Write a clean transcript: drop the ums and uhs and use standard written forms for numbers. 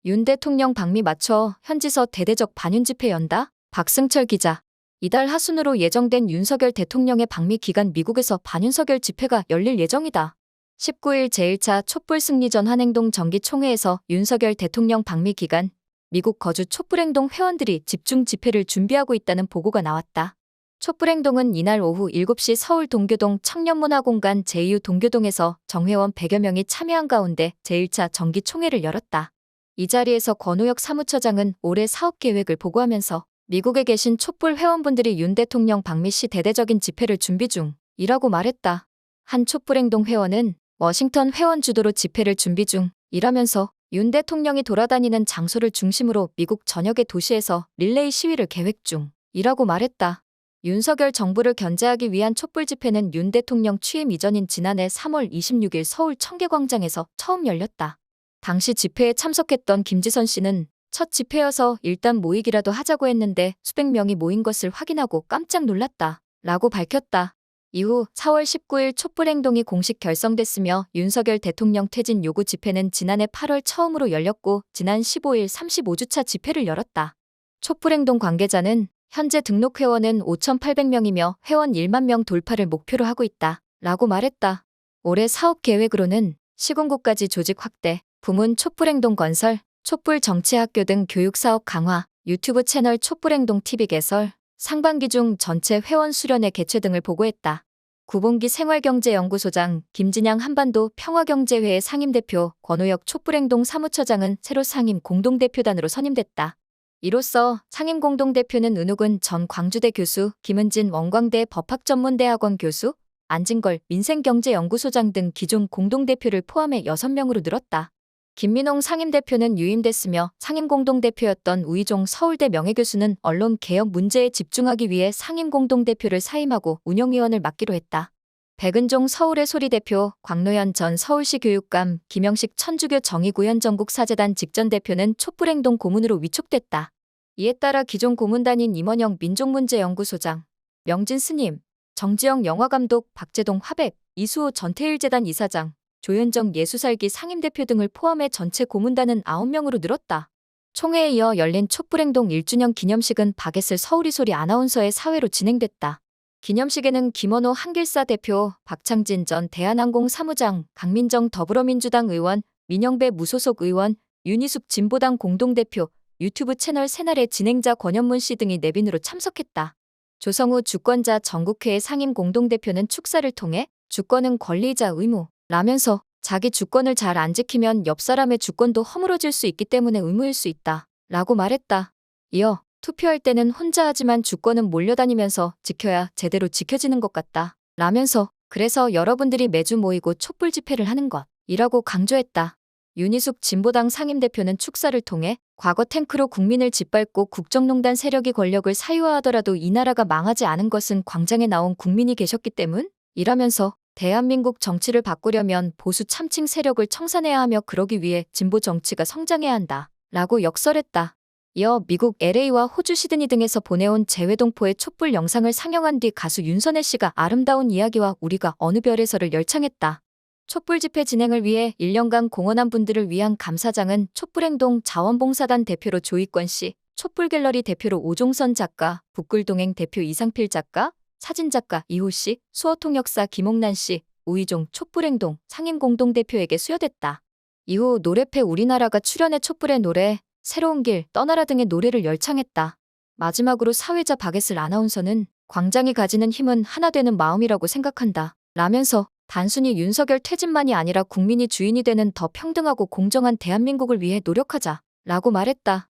윤 대통령 방미 맞춰 현지서 대대적 반윤 집회 연다? 박승철 기자. 이달 하순으로 예정된 윤석열 대통령의 방미 기간 미국에서 반윤석열 집회가 열릴 예정이다. 19일 제1차 촛불 승리전 한행동 정기총회에서 윤석열 대통령 방미 기간 미국 거주 촛불행동 회원들이 집중 집회를 준비하고 있다는 보고가 나왔다. 촛불행동은 이날 오후 7시 서울 동교동 청년문화공간 제2유 동교동에서 정회원 100여 명이 참여한 가운데 제1차 정기총회를 열었다. 이 자리에서 권오혁 사무처장은 올해 사업 계획을 보고하면서 미국에 계신 촛불 회원분들이 윤 대통령 방미 시 대대적인 집회를 준비 중이라고 말했다. 한 촛불행동 회원은 워싱턴 회원 주도로 집회를 준비 중이라면서 윤 대통령이 돌아다니는 장소를 중심으로 미국 전역의 도시에서 릴레이 시위를 계획 중이라고 말했다. 윤석열 정부를 견제하기 위한 촛불 집회는 윤 대통령 취임 이전인 지난해 3월 26일 서울 청계광장에서 처음 열렸다. 당시 집회에 참석했던 김지선 씨는 첫 집회여서 일단 모이기라도 하자고 했는데 수백 명이 모인 것을 확인하고 깜짝 놀랐다. 라고 밝혔다. 이후 4월 19일 촛불행동이 공식 결성됐으며 윤석열 대통령 퇴진 요구 집회는 지난해 8월 처음으로 열렸고 지난 15일 35주차 집회를 열었다. 촛불행동 관계자는 현재 등록 회원은 5,800명이며 회원 1만 명 돌파를 목표로 하고 있다. 라고 말했다. 올해 사업 계획으로는 시군구까지 조직 확대, 부문 촛불행동 건설, 촛불 정치학교 등 교육사업 강화, 유튜브 채널 촛불행동 TV 개설, 상반기 중 전체 회원 수련회 개최 등을 보고했다. 구봉기 생활경제연구소장, 김진양 한반도 평화경제회의 상임대표, 권오혁 촛불행동 사무처장은 새로 상임 공동대표단으로 선임됐다. 이로써 상임 공동대표는 은욱은 전 광주대 교수, 김은진 원광대 법학전문대학원 교수, 안진걸 민생경제연구소장 등 기존 공동대표를 포함해 6명으로 늘었다. 김민홍 상임대표는 유임됐으며 상임공동대표였던 우이종 서울대 명예교수는 언론개혁 문제에 집중하기 위해 상임공동대표를 사임하고 운영위원을 맡기로 했다. 백은종 서울의 소리대표, 광노현 전 서울시 교육감, 김영식 천주교 정의구현 전국사재단 직전대표는 촛불행동 고문으로 위촉됐다. 이에 따라 기존 고문단인 임원영 민족문제연구소장, 명진 스님, 정지영 영화감독, 박재동 화백, 이수호 전태일재단 이사장, 조현정 예수살기 상임대표 등을 포함해 전체 고문단은 9명으로 늘었다. 총회에 이어 열린 촛불행동 1주년 기념식은 박예슬 서울이소리 아나운서의 사회로 진행됐다. 기념식에는 김원호 한길사 대표, 박창진 전 대한항공 사무장, 강민정 더불어민주당 의원, 민영배 무소속 의원, 윤희숙 진보당 공동대표, 유튜브 채널 새날의 진행자 권현문 씨 등이 내빈으로 참석했다. 조성우 주권자 전국회의 상임 공동대표는 축사를 통해 주권은 권리이자 의무 라면서 자기 주권을 잘 안 지키면 옆 사람의 주권도 허물어질 수 있기 때문에 의무일 수 있다. 라고 말했다. 이어 투표할 때는 혼자 하지만 주권은 몰려다니면서 지켜야 제대로 지켜지는 것 같다. 라면서 그래서 여러분들이 매주 모이고 촛불 집회를 하는 것 이라고 강조했다. 윤희숙 진보당 상임대표는 축사를 통해 과거 탱크로 국민을 짓밟고 국정농단 세력이 권력을 사유화하더라도 이 나라가 망하지 않은 것은 광장에 나온 국민이 계셨기 때문이라면서 대한민국 정치를 바꾸려면 보수 참칭 세력을 청산해야 하며 그러기 위해 진보 정치가 성장해야 한다. 라고 역설했다. 이어 미국 LA와 호주 시드니 등에서 보내온 재외동포의 촛불 영상을 상영한 뒤 가수 윤선혜 씨가 아름다운 이야기와 우리가 어느 별에서를 열창했다. 촛불 집회 진행을 위해 1년간 공헌한 분들을 위한 감사장은 촛불행동 자원봉사단 대표로 조희권 씨, 촛불갤러리 대표로 오종선 작가, 북굴동행 대표 이상필 작가, 사진작가 이호 씨, 수어통역사 김옥란 씨, 우이종 촛불행동 상임공동대표에게 수여됐다. 이후 노래패 우리나라가 출연해 촛불의 노래, 새로운 길, 떠나라 등의 노래를 열창했다. 마지막으로 사회자 박예슬 아나운서는 광장이 가지는 힘은 하나 되는 마음이라고 생각한다. 라면서 단순히 윤석열 퇴진만이 아니라 국민이 주인이 되는 더 평등하고 공정한 대한민국을 위해 노력하자. 라고 말했다.